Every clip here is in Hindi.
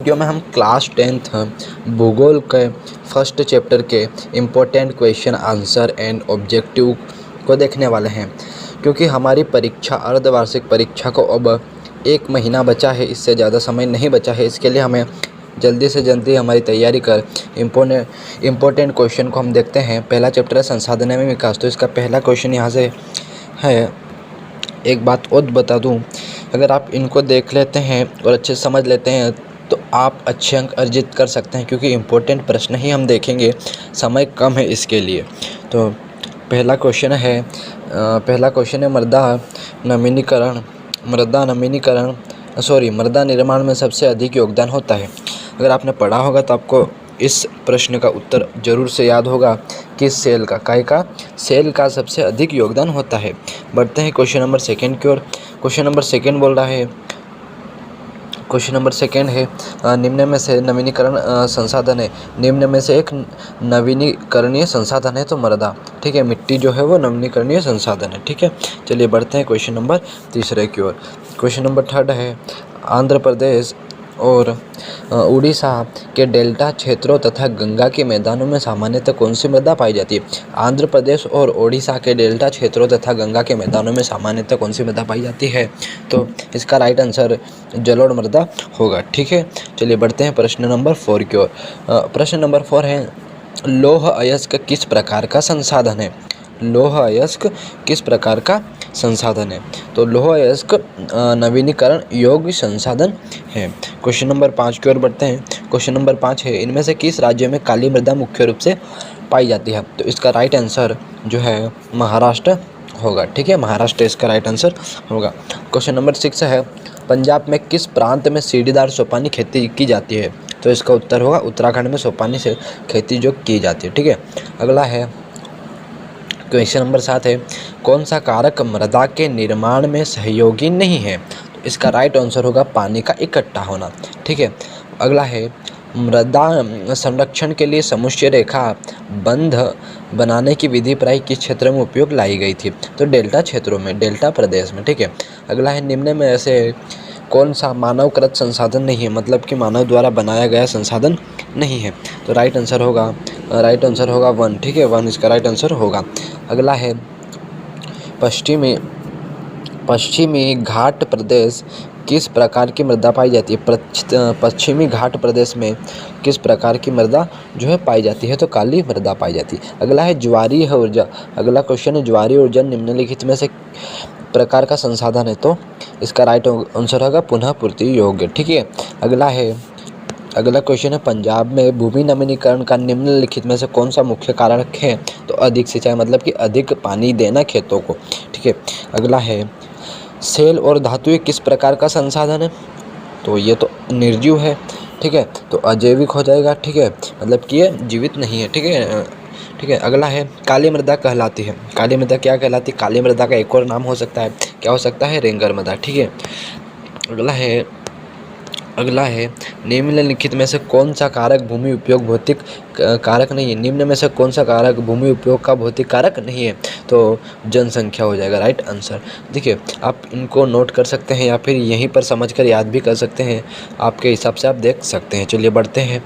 वीडियो में हम क्लास 10th भूगोल के फर्स्ट चैप्टर के important question answer and objective को देखने वाले हैं। क्योंकि हमारी परीक्षा अर्धवार्षिक परीक्षा को अब 1 महीना बचा है, इससे ज़्यादा समय नहीं बचा है। इसके लिए हमें जल्दी से जल्दी हमारी तैयारी कर इम्पोर्टेंट क्वेश्चन को हम देखते हैं। पहला चैप्टर है संसाधन में विकास। तो इसका पहला क्वेश्चन यहाँ से है। एक बात और बता दूँ, अगर आप इनको देख लेते हैं और अच्छे से समझ लेते हैं तो आप अच्छे अंक अर्जित कर सकते हैं, क्योंकि इम्पोर्टेंट प्रश्न ही हम देखेंगे, समय कम है इसके लिए। तो पहला क्वेश्चन है मृदा निर्माण में सबसे अधिक योगदान होता है। अगर आपने पढ़ा होगा तो आपको इस प्रश्न का उत्तर जरूर से याद होगा कि सेल का सबसे अधिक योगदान होता है। बढ़ते हैं क्वेश्चन नंबर सेकंड की ओर। क्वेश्चन नंबर सेकंड बोल रहा है, क्वेश्चन नंबर सेकंड है निम्न में से नवीनीकरण संसाधन है। निम्न में से एक नवीनीकरणीय संसाधन है तो मृदा, ठीक है, मिट्टी जो है वो नवीनीकरणीय संसाधन है, ठीक है। चलिए बढ़ते हैं क्वेश्चन नंबर तीसरे की ओर। क्वेश्चन नंबर थर्ड है आंध्र प्रदेश और उड़ीसा के डेल्टा क्षेत्रों तथा गंगा के मैदानों में सामान्यतः कौन सी मृदा पाई जाती है। आंध्र प्रदेश और उड़ीसा के डेल्टा क्षेत्रों तथा गंगा के मैदानों में सामान्यतः कौन सी मृदा पाई जाती है। तो इसका राइट आंसर जलोढ़ मृदा होगा, ठीक है। चलिए बढ़ते हैं प्रश्न नंबर 4 की ओर। प्रश्न नंबर 4 है लौह अयस्क किस प्रकार का संसाधन है। लौह अयस्क किस प्रकार का संसाधन है। तो लौह अयस्क नवीनीकरण योग्य संसाधन है। क्वेश्चन नंबर 5 की ओर बढ़ते हैं। क्वेश्चन नंबर 5 है इनमें से किस राज्य में काली मृदा मुख्य रूप से पाई जाती है। तो इसका राइट आंसर जो है महाराष्ट्र होगा, ठीक है, महाराष्ट्र इसका राइट आंसर होगा। क्वेश्चन नंबर 6 है पंजाब में किस प्रांत में सीढ़ीदार सोपानी खेती की जाती है। तो इसका उत्तर होगा उत्तराखंड में सोपानी से खेती जो की जाती है, ठीक है। अगला है क्वेश्चन नंबर 7 है कौन सा कारक मृदा के निर्माण में सहयोगी नहीं है। तो इसका राइट आंसर होगा पानी का इकट्ठा होना, ठीक है। अगला है मृदा संरक्षण के लिए समुच्चय रेखा बंध बनाने की विधि प्राय किस क्षेत्र में उपयोग लाई गई थी। तो डेल्टा क्षेत्रों में, डेल्टा प्रदेश में, ठीक है। अगला है निम्न में ऐसे कौन सा मानवकृत संसाधन नहीं है, मतलब कि मानव द्वारा बनाया गया संसाधन नहीं है। तो राइट आंसर होगा 1, ठीक है, 1 इसका राइट आंसर होगा। अगला है पश्चिमी घाट प्रदेश किस प्रकार की मृदा पाई जाती है। पश्चिमी घाट प्रदेश में किस प्रकार की मृदा जो है पाई जाती है। तो काली मृदा पाई जाती है। अगला है ज्वारीय ऊर्जा। अगला क्वेश्चन है ज्वारीय ऊर्जा निम्नलिखित में से प्रकार का संसाधन है। तो इसका राइट आंसर होगा पुनः पूर्ति योग्य, ठीक है। अगला क्वेश्चन है पंजाब में भूमि नवीनीकरण का निम्नलिखित में से कौन सा मुख्य कारक है। तो अधिक सिंचाई, मतलब कि अधिक पानी देना खेतों को, ठीक है। अगला है सेल और धातुएं किस प्रकार का संसाधन है। तो ये तो निर्जीव है, ठीक है, तो अजैविक हो जाएगा, ठीक है, मतलब कि ये जीवित नहीं है, ठीक है। अगला है काली मृदा कहलाती है। काली मृदा क्या कहलाती है। काली मृदा का एक और नाम हो सकता है, क्या हो सकता है, रेंगर मृदा, ठीक है। अगला है निम्नलिखित में से कौन सा कारक भूमि उपयोग भौतिक कारक नहीं है। निम्न में से कौन सा कारक भूमि उपयोग का भौतिक कारक नहीं है। तो जनसंख्या हो जाएगा राइट आंसर। देखिए आप इनको नोट कर सकते हैं या फिर यहीं पर समझकर याद भी कर सकते हैं, आपके हिसाब से आप देख सकते हैं। चलिए बढ़ते हैं।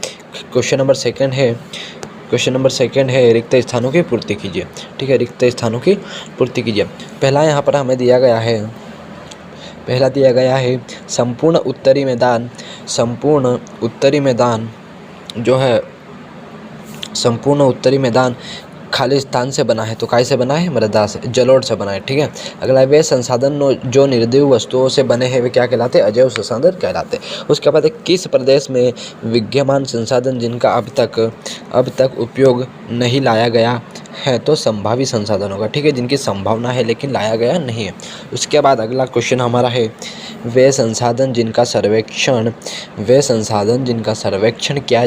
क्वेश्चन नंबर सेकंड है रिक्त स्थानों की पूर्ति कीजिए, ठीक है, रिक्त स्थानों की पूर्ति कीजिए। पहला यहाँ पर हमें दिया गया है संपूर्ण उत्तरी मैदान खाली स्थान से बना है। तो काय से बना है, मृदा से, जलोढ़ से बना है, ठीक है। अगला वे संसाधन जो निर्जीव वस्तुओं से बने हैं वे क्या कहलाते हैं, अजैव संसाधन कहलाते हैं। उसके बाद किस प्रदेश में विद्यमान संसाधन जिनका अब तक उपयोग नहीं लाया गया है। तो संभावित संसाधन होगा, ठीक है, जिनकी संभावना है लेकिन लाया गया नहीं है। उसके बाद अगला क्वेश्चन हमारा है वे संसाधन जिनका सर्वेक्षण किया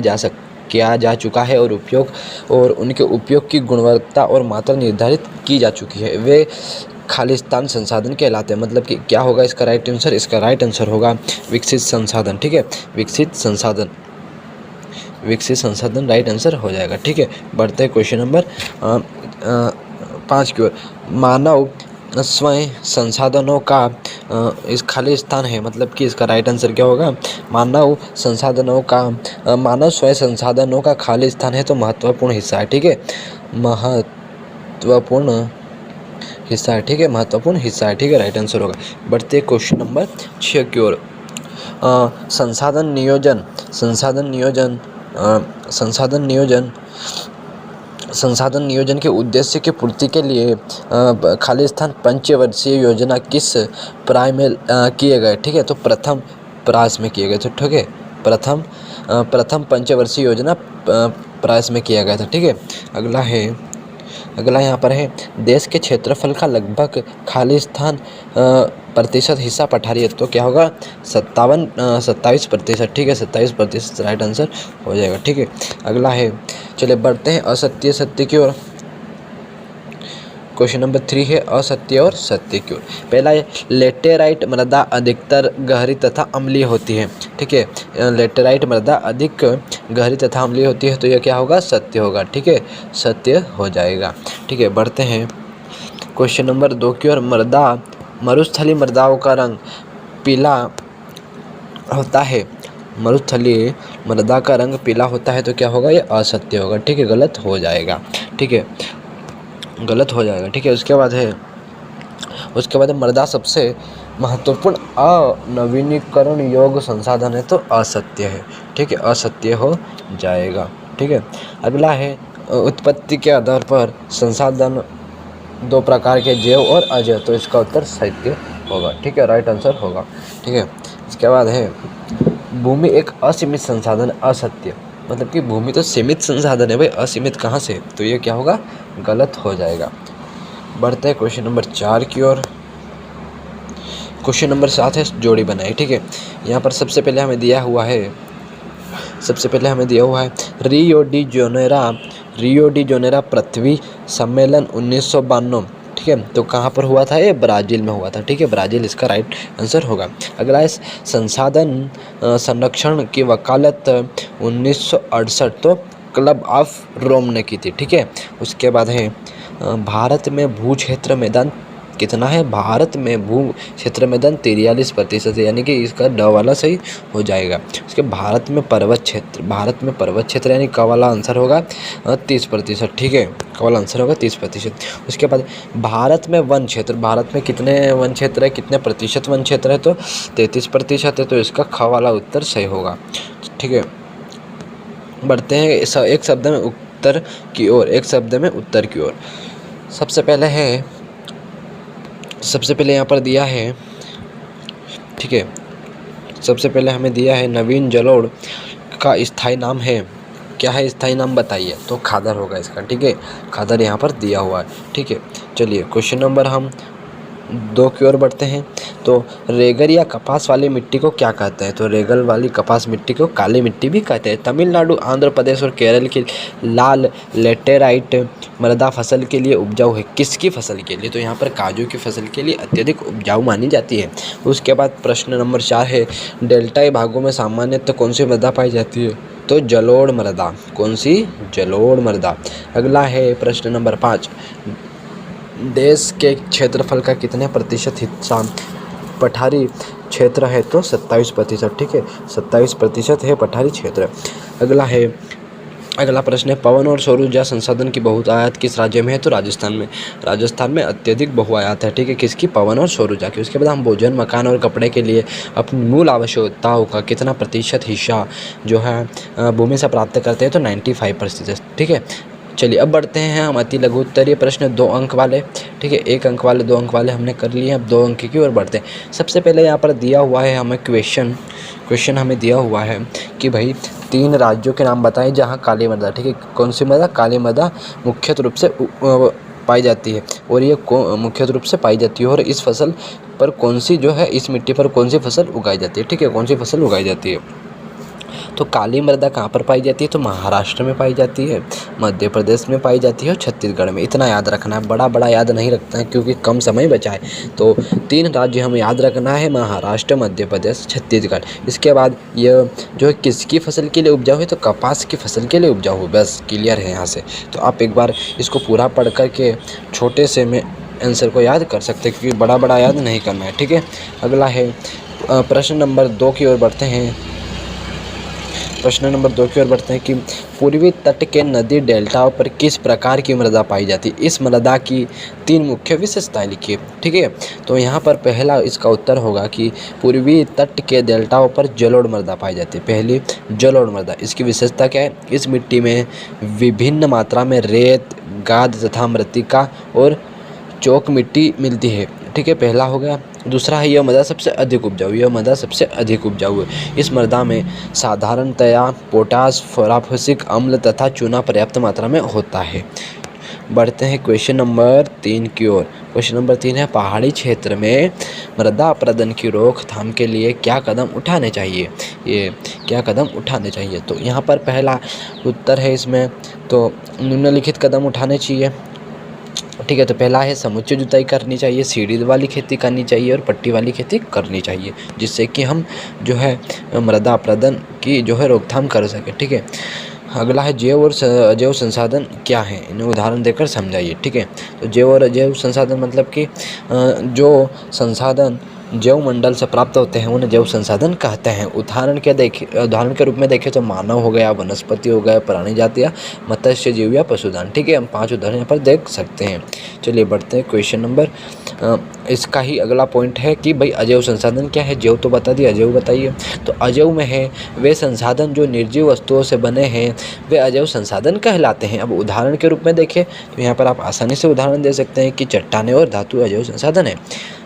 जा चुका है और उनके उपयोग की गुणवत्ता और मात्रा निर्धारित की जा चुकी है, वे खालिस्तान संसाधन कहलाते हैं। मतलब कि क्या होगा इसका राइट आंसर, इसका राइट आंसर होगा विकसित संसाधन, ठीक है, विकसित संसाधन राइट आंसर हो जाएगा, ठीक है। बढ़ते हैं क्वेश्चन नंबर 5 की ओर। मानव स्वयं संसाधनों का इस खाली स्थान है, मतलब कि इसका राइट आंसर क्या होगा? मानव संसाधनों का मानव स्वयं संसाधनों का खाली स्थान है, तो महत्वपूर्ण हिस्सा है। ठीक है, महत्वपूर्ण हिस्सा है। ठीक है, महत्वपूर्ण हिस्सा है। ठीक है, राइट आंसर होगा। बढ़ते क्वेश्चन नंबर 6 की ओर। संसाधन नियोजन संसाधन नियोजन संसाधन नियोजन संसाधन नियोजन के उद्देश्य की पूर्ति के लिए खाली स्थान पंचवर्षीय योजना किस प्राय में किए गए? ठीक है, तो प्रथम प्रयास में किए गए थे। ठीक है, प्रथम पंचवर्षीय योजना प्रयास में किया गया था। ठीक है, अगला यहाँ पर है, देश के क्षेत्रफल का लगभग खाली स्थान प्रतिशत हिस्सा पठारी है, तो क्या होगा? 27%। ठीक है, 27% राइट आंसर हो जाएगा। ठीक है, अगला है, चलिए बढ़ते हैं असत्य सत्य की ओर। क्वेश्चन नंबर 3 है असत्य और सत्य की ओर। पहला है, लेटेराइट मृदा अधिकतर गहरी तथा अम्लीय होती है। ठीक है, लेटेराइट मृदा अधिक गहरी तथा अम्लीय होती है, तो यह क्या होगा? सत्य होगा। ठीक है, सत्य हो जाएगा। ठीक है, बढ़ते हैं क्वेश्चन नंबर 2 की ओर। मरुस्थलीय मृदाओं का रंग पीला होता है। मरुस्थलीय मृदा का रंग पीला होता है, तो क्या होगा? ये असत्य होगा। ठीक है, गलत हो जाएगा। ठीक है, गलत हो जाएगा। ठीक है, उसके बाद मृदा सबसे महत्वपूर्ण अनवीनीकरण योग्य संसाधन है, तो असत्य है। ठीक है, असत्य हो जाएगा। ठीक है, अगला है, उत्पत्ति के आधार पर संसाधन दो प्रकार के, जैव और अजैव, तो इसका उत्तर सत्य होगा। ठीक है, राइट आंसर होगा। ठीक है, इसके बाद है, भूमि एक असीमित संसाधन, असत्य, मतलब कि भूमि तो सीमित संसाधन है भाई, असीमित कहाँ से? तो ये क्या होगा? गलत हो जाएगा। बढ़ते हैं क्वेश्चन नंबर 4 की ओर। क्वेश्चन नंबर 7 है जोड़ी बनाई। ठीक है, यहाँ पर सबसे पहले हमें दिया हुआ है रियो डी जोनेरा पृथ्वी सम्मेलन 1992। ठीक है, तो कहाँ पर हुआ था? ये ब्राज़ील में हुआ था। ठीक है, ब्राज़ील इसका राइट आंसर होगा। अगला है, संसाधन संरक्षण की वकालत 1968, तो क्लब ऑफ रोम ने की थी। ठीक है, उसके बाद है, भारत में भू क्षेत्र मैदान कितना है? भारत में भू क्षेत्र मैदान 43% है, यानी कि इसका ड वाला सही हो जाएगा। उसके भारत में पर्वत क्षेत्र यानी क वाला आंसर होगा 30%। ठीक है, क वाला आंसर होगा 30%। उसके बाद भारत में वन क्षेत्र, भारत में कितने वन क्षेत्र है, कितने प्रतिशत वन क्षेत्र है? तो 33% है, तो इसका ख वाला उत्तर सही होगा। ठीक है, बढ़ते हैं एक शब्द में उत्तर की ओर। सबसे पहले यहाँ पर दिया है, ठीक है, सबसे पहले हमें दिया है नवीन जलोढ़ का स्थायी नाम है। क्या है स्थायी नाम? बताइए। तो खादर होगा इसका। ठीक है, खादर यहाँ पर दिया हुआ है। ठीक है, चलिए क्वेश्चन नंबर हम 2 की ओर बढ़ते हैं। तो रेगल या कपास वाली मिट्टी को क्या कहते हैं? तो रेगल वाली कपास मिट्टी को काली मिट्टी भी कहते हैं। तमिलनाडु, आंध्र प्रदेश और केरल की लाल लेटेराइट मृदा फसल के लिए उपजाऊ है। किसकी फसल के लिए? तो यहाँ पर काजू की फसल के लिए अत्यधिक उपजाऊ मानी जाती है। उसके बाद प्रश्न नंबर 4 है, डेल्टाई भागों में सामान्यतः कौन सी मृदा पाई जाती है? तो जलोढ़ मृदा। कौन सी? जलोढ़ मृदा। अगला है प्रश्न नंबर 5, देश के क्षेत्रफल का कितने प्रतिशत हिस्सा पठारी क्षेत्र है? तो 27%। ठीक है, 27% है पठारी क्षेत्र। अगला प्रश्न है, पवन और सौर ऊर्जा संसाधन की बहुआयात किस राज्य में है? तो राजस्थान में अत्यधिक बहुआयात है। ठीक है, किसकी? पवन और सौर ऊर्जा की। उसके बाद हम भोजन, मकान और कपड़े के लिए अपनी मूल आवश्यकताओं का कितना प्रतिशत हिस्सा जो है भूमि से प्राप्त करते हैं? तो 95%। ठीक है, चलिए अब बढ़ते हैं हम अति लघु उत्तरीय प्रश्न 2 अंक वाले। ठीक है, 1 अंक वाले 2 अंक वाले हमने कर लिए, अब 2 अंक की ओर बढ़ते हैं। सबसे पहले यहाँ पर दिया हुआ है हमें क्वेश्चन हमें दिया हुआ है कि भाई 3 राज्यों के नाम बताएं जहाँ काली मृदा। ठीक है, कौन सी मृदा? काली मृदा मुख्य रूप से पाई जाती है, और ये मुख्य रूप से पाई जाती है, और इस फसल पर कौन सी जो है, इस मिट्टी पर कौन सी फसल उगाई जाती है? ठीक है, कौन सी फसल उगाई जाती है? तो काली मृदा कहाँ पर पाई जाती है? तो महाराष्ट्र में पाई जाती है, मध्य प्रदेश में पाई जाती है और छत्तीसगढ़ में। इतना याद रखना है, बड़ा याद नहीं रखना है क्योंकि कम समय बचा है। तो 3 राज्य हमें याद रखना है, महाराष्ट्र, मध्य प्रदेश, छत्तीसगढ़। इसके बाद यह जो है किसकी फसल के लिए उपजाऊ है? तो कपास की फसल के लिए उपजाऊ है। बस क्लियर है यहाँ से। तो आप एक बार इसको पूरा पढ़ कर के छोटे से में आंसर को याद कर सकते हैं, क्योंकि बड़ा बड़ा याद नहीं करना है। ठीक है, अगला है प्रश्न नंबर 2 की ओर बढ़ते हैं। प्रश्न नंबर 2 की ओर बढ़ते हैं कि पूर्वी तट के नदी डेल्टाओं पर किस प्रकार की मृदा पाई जाती है। इस मृदा की 3 मुख्य विशेषताएं लिखिए। ठीक है, तो यहाँ पर पहला इसका उत्तर होगा कि पूर्वी तट के डेल्टाओं पर जलोढ़ मृदा पाई जाती है। पहली जलोढ़ मृदा, इसकी विशेषता क्या है? इस मिट्टी में विभिन्न मात्रा में रेत, गाद तथा मृत्तिका और चौक मिट्टी मिलती है। ठीक है, पहला हो गया। दूसरा है यह मृदा सबसे अधिक उपजाऊ, यह मृदा सबसे अधिक उपजाऊ है। इस मृदा में साधारणतया पोटास, फोस्फोरिक अम्ल तथा चूना पर्याप्त मात्रा में होता है। बढ़ते हैं क्वेश्चन नंबर 3 की ओर। क्वेश्चन नंबर 3 है पहाड़ी क्षेत्र में मृदा अपरदन की रोकथाम के लिए क्या कदम उठाने चाहिए। ये क्या कदम उठाने चाहिए, तो यहाँ पर पहला उत्तर है इसमें, तो निम्नलिखित कदम उठाने चाहिए। ठीक है, तो पहला है समुच्चय जुताई करनी चाहिए, सीढ़ी वाली खेती करनी चाहिए और पट्टी वाली खेती करनी चाहिए, जिससे कि हम जो है मृदा अपरदन की जो है रोकथाम कर सकें। ठीक है, अगला है जैव और अजैव संसाधन क्या है, इन्हें उदाहरण देकर समझाइए। ठीक है, तो जैव और अजैव संसाधन मतलब कि जो संसाधन जैव मंडल से प्राप्त होते हैं उन्हें जैव संसाधन कहते हैं। उदाहरण के रूप में देखें तो मानव हो गया, वनस्पति हो गया, प्राणी जाति या मत्स्य जीव या पशुधन। ठीक है, हम 5 उदाहरण यहाँ पर देख सकते हैं। चलिए बढ़ते हैं क्वेश्चन नंबर, इसका ही अगला पॉइंट है कि भाई अजैव संसाधन क्या है। जैव तो बता दिया, अजैव बताइए। तो अजैव में है वे संसाधन जो निर्जीव वस्तुओं से बने हैं, वे अजैव संसाधन कहलाते हैं। अब उदाहरण के रूप में देखें तो यहाँ पर आप आसानी से उदाहरण दे सकते हैं कि चट्टानें और धातु अजैव संसाधन है।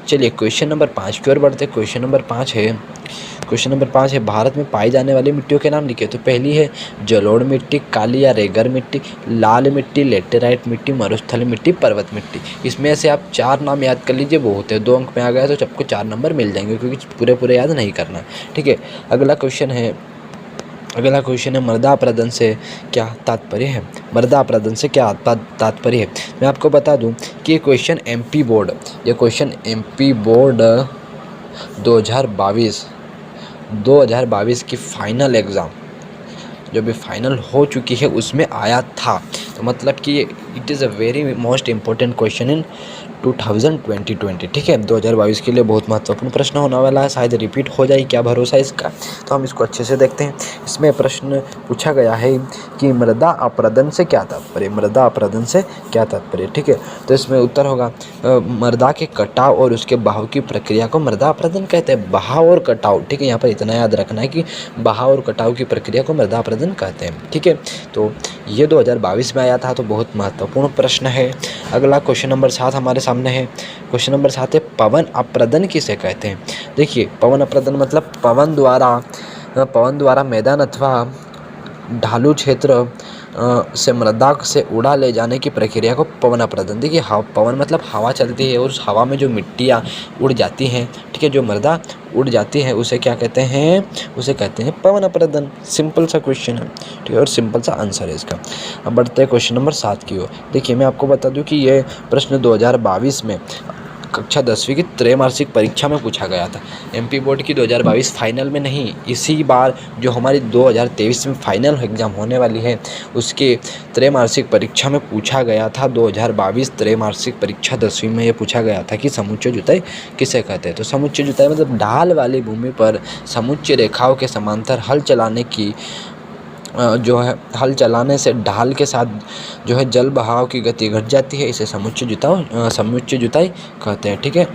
चलिए क्वेश्चन नंबर 5 की ओर बढ़ते हैं। क्वेश्चन नंबर 5 है भारत में पाई जाने वाली मिट्टियों के नाम लिखिए। तो पहली है जलोढ़ मिट्टी, काली या रेगर मिट्टी, लाल मिट्टी, लेटेराइट मिट्टी, मरुस्थल मिट्टी, पर्वत मिट्टी। इसमें से आप 4 नाम याद कर लीजिए, वो होते हैं 2 अंक में आ गया तो सबको 4 नंबर मिल जाएंगे, क्योंकि पूरे याद नहीं करना। ठीक है, अगला क्वेश्चन है मृदा अपरदन से क्या तात्पर्य है। मृदा अपरदन से क्या तात्पर्य है, मैं आपको बता दूं कि ये क्वेश्चन एमपी बोर्ड 2022 की फाइनल एग्ज़ाम जो भी फाइनल हो चुकी है उसमें आया था। तो मतलब कि it is a very most important question in 2020। ठीक है, 2022 के लिए बहुत महत्वपूर्ण प्रश्न होने वाला है, शायद रिपीट हो जाए, क्या भरोसा है इसका। तो हम इसको अच्छे से देखते हैं। इसमें प्रश्न पूछा गया है कि मृदा अपरदन से क्या तात्पर्य। ठीक है, तो इसमें उत्तर होगा मृदा के कटाव और उसके बहाव की प्रक्रिया को मृदा अपरदन कहते हैं। बहाव और कटाव, ठीक है, यहाँ पर इतना याद रखना है कि बहाव और कटाव की प्रक्रिया को मृदा अपरदन कहते हैं। ठीक है, तो ये 2022 में आया था, तो बहुत महत्वपूर्ण प्रश्न है। अगला क्वेश्चन नंबर 7 हमारे सामने है। क्वेश्चन नंबर 7 है पवन अपरदन किसे कहते हैं। देखिए, पवन अपरदन मतलब पवन द्वारा मैदान अथवा ढालू क्षेत्र से मृदा से उड़ा ले जाने की प्रक्रिया को पवन अपरदन। देखिए, पवन मतलब हवा चलती है और उस हवा में जो मिट्टियाँ उड़ जाती हैं, ठीक है, जो मृदा उड़ जाती है उसे क्या कहते हैं, उसे कहते हैं पवन अपरदन। सिंपल सा क्वेश्चन है, ठीक है, और सिंपल सा आंसर है इसका। अब बढ़ते हैं क्वेश्चन नंबर 7 की ओर। देखिए, मैं आपको बता दूं कि ये प्रश्न 2022 में कक्षा 10वीं की त्रैमासिक परीक्षा में पूछा गया था। एमपी बोर्ड की 2022 फाइनल में नहीं, इसी बार जो हमारी 2023 में फाइनल एग्ज़ाम होने वाली है उसके त्रैमासिक परीक्षा में पूछा गया था। 2022 त्रैमासिक परीक्षा 10वीं में ये पूछा गया था कि समुच्चय जुताई किसे कहते हैं। तो समुच्चय जुताई मतलब ढाल वाली भूमि पर समुच्चय रेखाओं के समांतर हल चलाने की जो है हल चलाने से ढाल के साथ जो है जल बहाव की गति घट जाती है, इसे समुच्चय जुताई कहते हैं। ठीक है,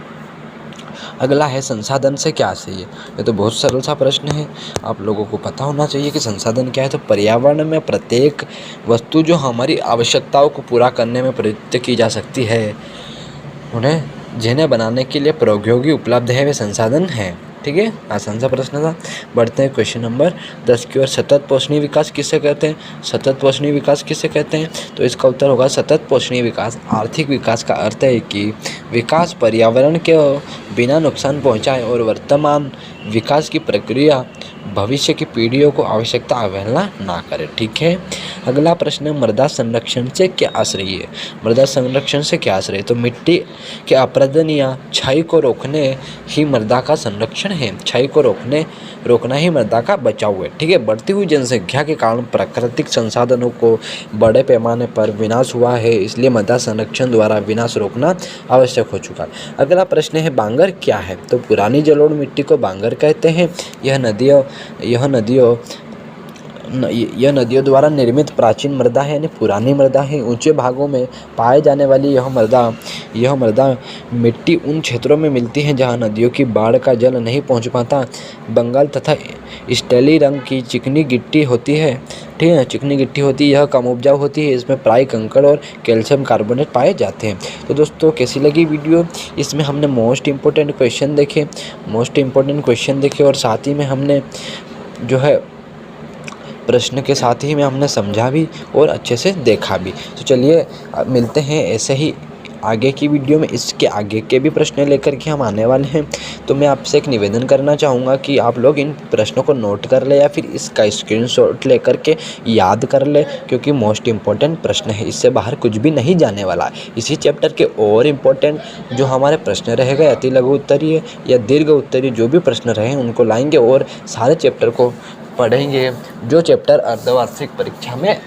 अगला है संसाधन से क्या आशय है। ये तो बहुत सरल सा प्रश्न है, आप लोगों को पता होना चाहिए कि संसाधन क्या है। तो पर्यावरण में प्रत्येक वस्तु जो हमारी आवश्यकताओं को पूरा करने में प्रयुक्त की जा सकती है, जिन्हें बनाने के लिए प्रौद्योगिकी उपलब्ध है, वे संसाधन हैं। ठीक है, आसान सा प्रश्न था। बढ़ते हैं क्वेश्चन नंबर 10 की ओर। सतत पोषणीय विकास किसे कहते हैं। तो इसका उत्तर होगा सतत पोषणीय विकास आर्थिक विकास का अर्थ है कि विकास पर्यावरण के बिना नुकसान पहुंचाए और वर्तमान विकास की प्रक्रिया भविष्य की पीढ़ियों को आवश्यकता अवहेलना ना करे। ठीक है, अगला प्रश्न है मृदा संरक्षण से क्या आश्रय है। तो मिट्टी के अपरदन या क्षय को रोकने ही मृदा का संरक्षण है। क्षय को रोकने रोकना ही मृदा का बचाव है। ठीक है, बढ़ती हुई जनसंख्या के कारण प्राकृतिक संसाधनों को बड़े पैमाने पर विनाश हुआ है, इसलिए मृदा संरक्षण द्वारा विनाश रोकना आवश्यक हो चुका है। अगला प्रश्न है, बांगर क्या है? तो पुरानी जलोढ़ मिट्टी को बांगर कहते हैं। यह नदियों द्वारा निर्मित प्राचीन मृदा है, यानी पुरानी मृदा है। ऊंचे भागों में पाए जाने वाली यह मृदा मिट्टी उन क्षेत्रों में मिलती है जहां नदियों की बाढ़ का जल नहीं पहुंच पाता। बंगाल तथा स्टेली रंग की चिकनी गिट्टी होती है। ठीक है, चिकनी गिट्टी होती है, यह कम उपजाऊ होती है, इसमें प्राय कंकड़ और कैल्शियम कार्बोनेट पाए जाते हैं। तो दोस्तों, कैसी लगी वीडियो? इसमें हमने मोस्ट इम्पोर्टेंट क्वेश्चन देखे और साथ ही में हमने जो है प्रश्न के साथ ही में हमने समझा भी और अच्छे से देखा भी। तो चलिए मिलते हैं ऐसे ही आगे की वीडियो में। इसके आगे के भी प्रश्न लेकर के हम आने वाले हैं। तो मैं आपसे एक निवेदन करना चाहूँगा कि आप लोग इन प्रश्नों को नोट कर ले या फिर इसका स्क्रीनशॉट लेकर के याद कर ले, क्योंकि मोस्ट इम्पोर्टेंट प्रश्न है, इससे बाहर कुछ भी नहीं जाने वाला है। इसी चैप्टर के और इम्पोर्टेंट जो हमारे प्रश्न रह गए, अति लघु उत्तरीय या दीर्घ उत्तरीय जो भी प्रश्न रहे उनको लाएंगे और सारे चैप्टर को पढ़ेंगे जो चैप्टर अर्धवार्षिक परीक्षा में